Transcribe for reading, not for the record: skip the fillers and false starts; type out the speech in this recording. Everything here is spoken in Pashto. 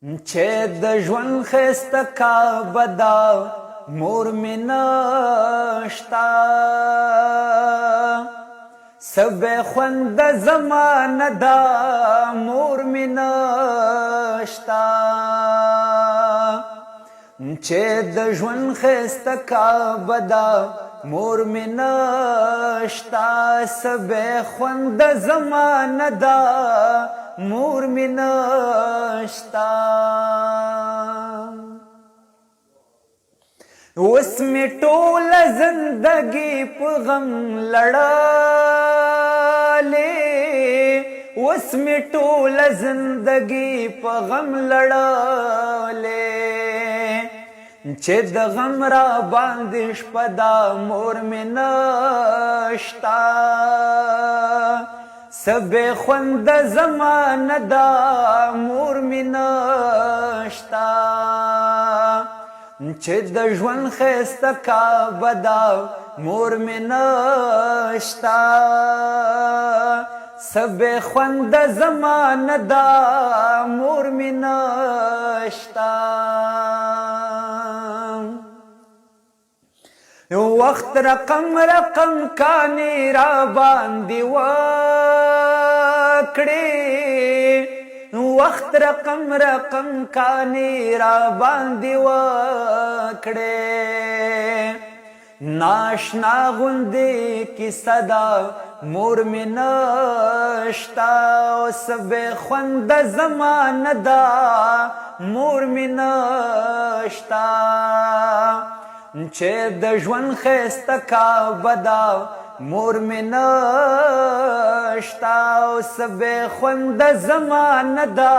چې د ژوند ښایسته کعبه ده مور مې نشته څه بې خونده زمانه ده مور مې نشته چې د ژوند ښایسته کعبه ده مور مې نشته څه بې خونده زمانه ده مور مې نشته اوس مې ټوله زندګي په غم لړلې اوس مې ټوله زندګي په غم لړلې چې د غم را باندې شپه ده مور مې نشته څه بې خونده زمانه ده مور مې نشته چې د ژوند ښایسته کعبه ده مور مې نشته څه بې خونده زمانه ده مور مې نشته وخت رقم رقم کانې را باندې وکړې وخت رقم رقم کانې را باندې وکړې ناشنا غوندې کیسه ده مور مې نشته اوس بې خونده زمانه ده مور مې نشته چې د ژوند ښایسته کعبه ده مور مې نشته اوس بې خونده زمانه ده